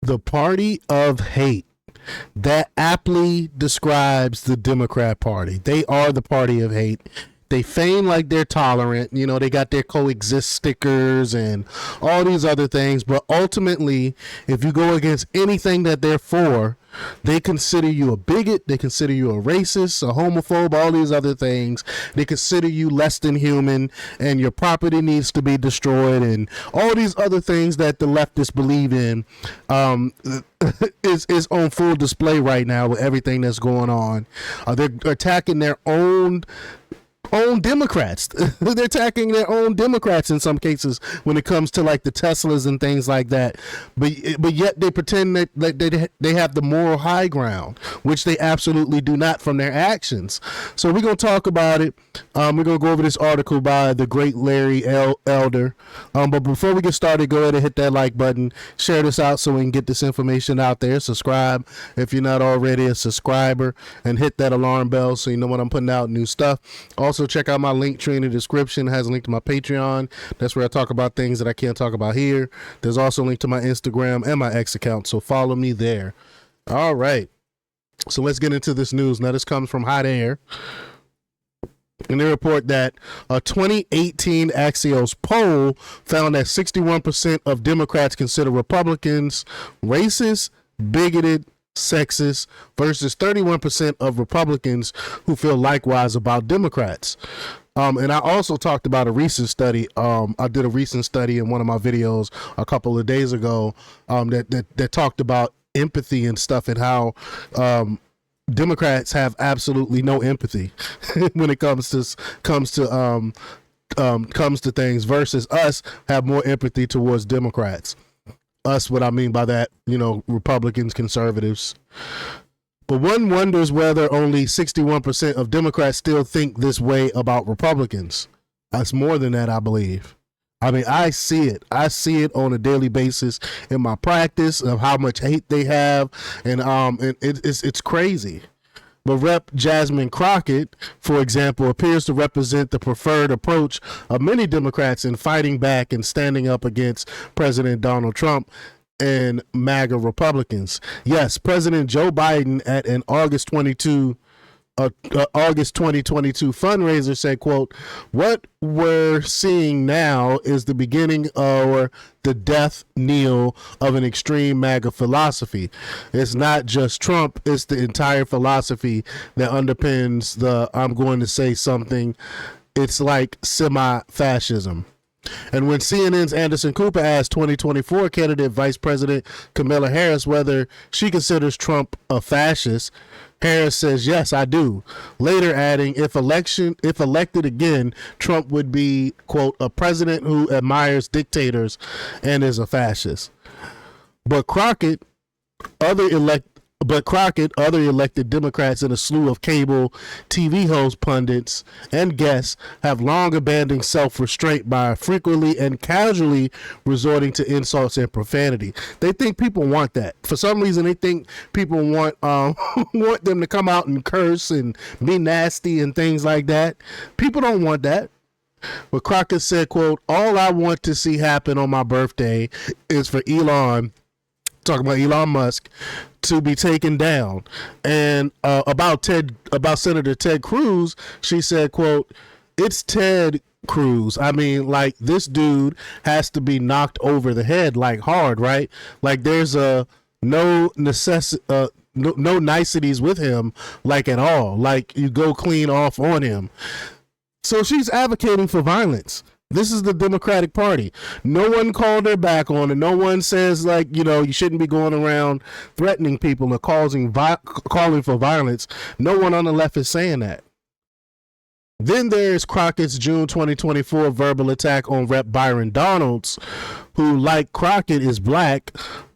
The party of hate. That aptly describes the Democrat Party. They are the party of hate. They feign like they're tolerant. You know, they got their coexist stickers and all these other things. But ultimately, if you go against anything that they're for, they consider you a bigot. They consider you a racist, a homophobe, all these other things. They consider you less than human, and your property needs to be destroyed, and all these other things that the leftists believe in is on full display right now with everything that's going on. They're attacking their own Democrats. They're attacking their own Democrats in some cases when it comes to like the Teslas and things like that. But yet they pretend that they have the moral high ground, which they absolutely do not from their actions. So we're going to talk about it. We're going to go over this article by the great Larry Elder. But before we get started, go ahead and hit that like button. Share this out so we can get this information out there. Subscribe if you're not already a subscriber, and hit that alarm bell so you know when I'm putting out new stuff. Also, check out my link tree in the description. It has a link to my Patreon. That's where I talk about things that I can't talk about here. There's also a link to my Instagram and my X account, so follow me there. All right. So let's get into this news. Now, this comes from Hot Air. And they report that a 2018 Axios poll found that 61% of Democrats consider Republicans racist, bigoted, sexist, versus 31% of Republicans who feel likewise about Democrats. And I also talked about a recent study. I did a recent study in one of my videos a couple of days ago that talked about empathy and stuff, and how Democrats have absolutely no empathy when it comes to things, versus us have more empathy towards Democrats. Us, what I mean by that, Republicans, conservatives. But one wonders whether only 61% of Democrats still think this way about Republicans. That's more than that, I believe. I mean, I see it. I see it on a daily basis in my practice of how much hate they have, and it's crazy. But Rep. Jasmine Crockett, for example, appears to represent the preferred approach of many Democrats in fighting back and standing up against President Donald Trump and MAGA Republicans. Yes, President Joe Biden at an August 2022 fundraiser said, quote, "What we're seeing now is the beginning or the death knell of an extreme MAGA philosophy. It's not just Trump, it's the entire philosophy that underpins the I'm going to say something. It's like semi-fascism." And when CNN's Anderson Cooper asked 2024 candidate Vice President Kamala Harris whether she considers Trump a fascist, Harris says, "Yes, I do." Later adding, if elected again, Trump would be, quote, "a president who admires dictators and is a fascist." But Crockett, other elected Democrats, and a slew of cable TV hosts, pundits, and guests have long abandoned self-restraint by frequently and casually resorting to insults and profanity. They think people want that. For some reason, they think people want want them to come out and curse and be nasty and things like that. People don't want that. But Crockett said, quote, "All I want to see happen on my birthday is for Elon," talking about Elon Musk, "to be taken down." And about Senator Ted Cruz, she said, quote, "It's Ted Cruz. I mean, like, this dude has to be knocked over the head, like, hard, right? Like, there's no niceties with him, like, at all. Like, you go clean off on him." So she's advocating for violence. This is the Democratic Party. No one called her back on it. No one says, like, you shouldn't be going around threatening people or calling for violence. No one on the left is saying that. Then there's Crockett's June 2024 verbal attack on Rep. Byron Donalds, who, like Crockett, is black.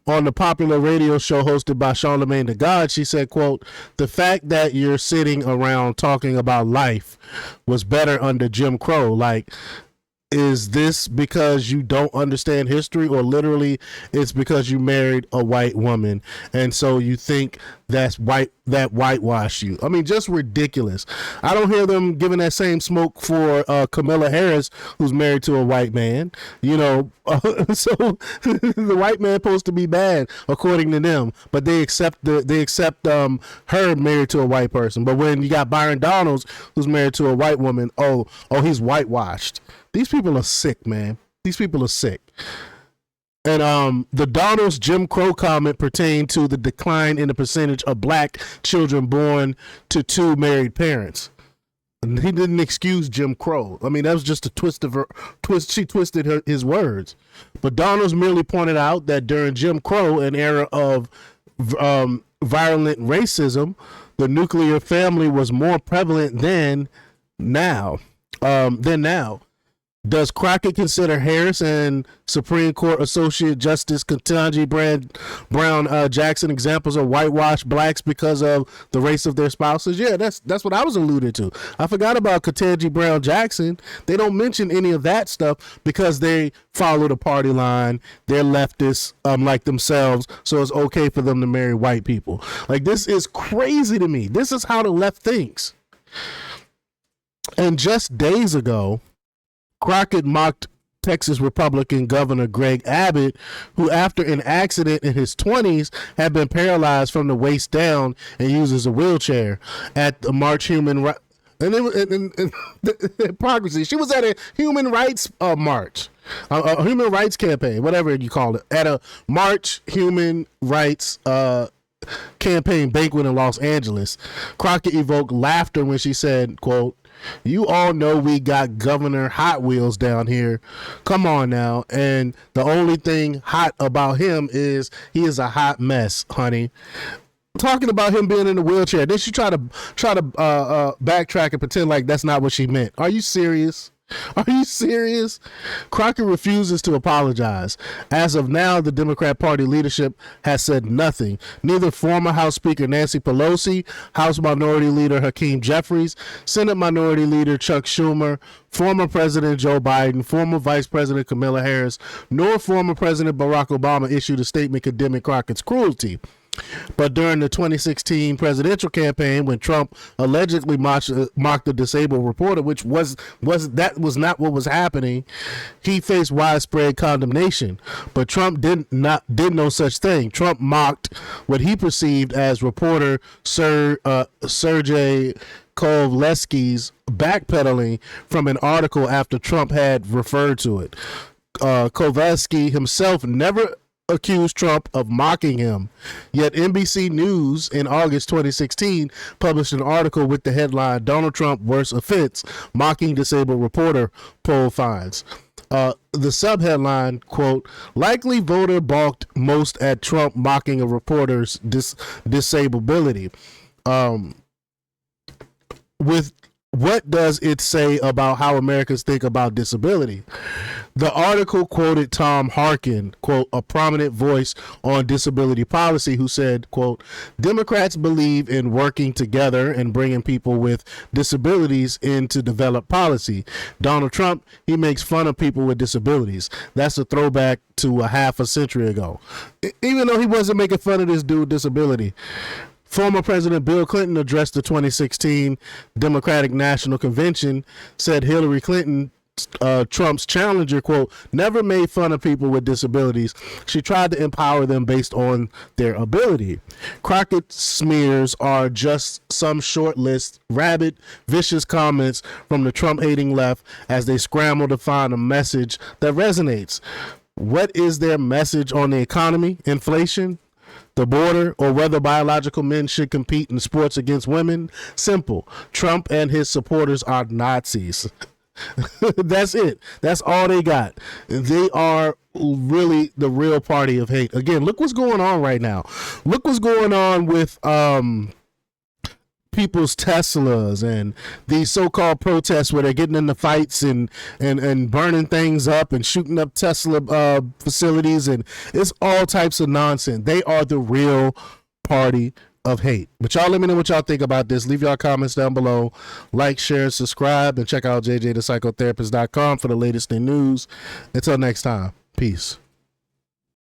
On the popular radio show hosted by Charlamagne tha God, she said, quote, "The fact that you're sitting around talking about life was better under Jim Crow. Like, is this because you don't understand history, or literally it's because you married a white woman and so you think that's white that whitewash you. I mean, just ridiculous. I don't hear them giving that same smoke for Kamala Harris, who's married to a white man. You know, so the white man supposed to be bad according to them, but they accept her married to a white person. But when you got Byron Donalds, who's married to a white woman, oh, he's whitewashed. These people are sick, man. These people are sick. And the Donald's Jim Crow comment pertained to the decline in the percentage of black children born to two married parents. And he didn't excuse Jim Crow. I mean, that was just a twist of her twist. She twisted his words. But Donald's merely pointed out that during Jim Crow, an era of violent racism, the nuclear family was more prevalent than now. Does Crockett consider Harris and Supreme Court Associate Justice Ketanji Brown Jackson examples of whitewashed blacks because of the race of their spouses? Yeah, that's what I was alluded to. I forgot about Ketanji Brown Jackson. They don't mention any of that stuff because they follow the party line. They're leftists like themselves, so it's okay for them to marry white people. Like, this is crazy to me. This is how the left thinks. And just days ago, Crockett mocked Texas Republican Governor Greg Abbott, who after an accident in his 20s had been paralyzed from the waist down and uses a wheelchair at the March Human Rights. And hypocrisy. She was at a human rights march, a human rights campaign, whatever you call it, at a March Human Rights campaign banquet in Los Angeles. Crockett evoked laughter when she said, quote, "You all know we got Governor Hot Wheels down here. Come on now. And the only thing hot about him is he is a hot mess, honey." Talking about him being in the wheelchair. Then she try to backtrack and pretend like that's not what she meant. Are you serious? Are you serious? Crockett refuses to apologize. As of now, the Democrat Party leadership has said nothing. Neither former House Speaker Nancy Pelosi, House Minority Leader Hakeem Jeffries, Senate Minority Leader Chuck Schumer, former President Joe Biden, former Vice President Kamala Harris, nor former President Barack Obama issued a statement condemning Crockett's cruelty. But during the 2016 presidential campaign, when Trump allegedly mocked a disabled reporter, which was not what was happening, he faced widespread condemnation. But Trump did no such thing. Trump mocked what he perceived as reporter Sergey Kovaleski's backpedaling from an article after Trump had referred to it. Kovaleski himself never accused Trump of mocking him. Yet NBC News in August 2016 published an article with the headline, "Donald Trump Worst Offense, Mocking Disabled Reporter Poll Finds." The subheadline, quote, "Likely voter balked most at Trump mocking a reporter's disability." With what does it say about how Americans think about disability? The article quoted Tom Harkin, quote, a prominent voice on disability policy, who said, quote, "Democrats believe in working together and bringing people with disabilities into developed policy. Donald Trump, he makes fun of people with disabilities." That's a throwback to a half a century ago. Even though he wasn't making fun of this dude with disability. Former President Bill Clinton addressed the 2016 Democratic National Convention, said Hillary Clinton, Trump's challenger, quote, never made fun of people with disabilities. She tried to empower them based on their ability. Crockett's smears are just some short list, rabid, vicious comments from the Trump-hating left as they scramble to find a message that resonates. What is their message on the economy, inflation, the border, or whether biological men should compete in sports against women? Simple. Trump and his supporters are Nazis. That's it. That's all they got. They are really the real party of hate. Again, look what's going on right now. Look what's going on with people's Teslas and these so-called protests where they're getting into fights and burning things up and shooting up Tesla facilities, and it's all types of nonsense. They are the real party of hate. But y'all let me know what y'all think about this. Leave y'all comments down below. Like, share, subscribe, and check out jjthepsychotherapist.com for the latest in news. Until next time, peace.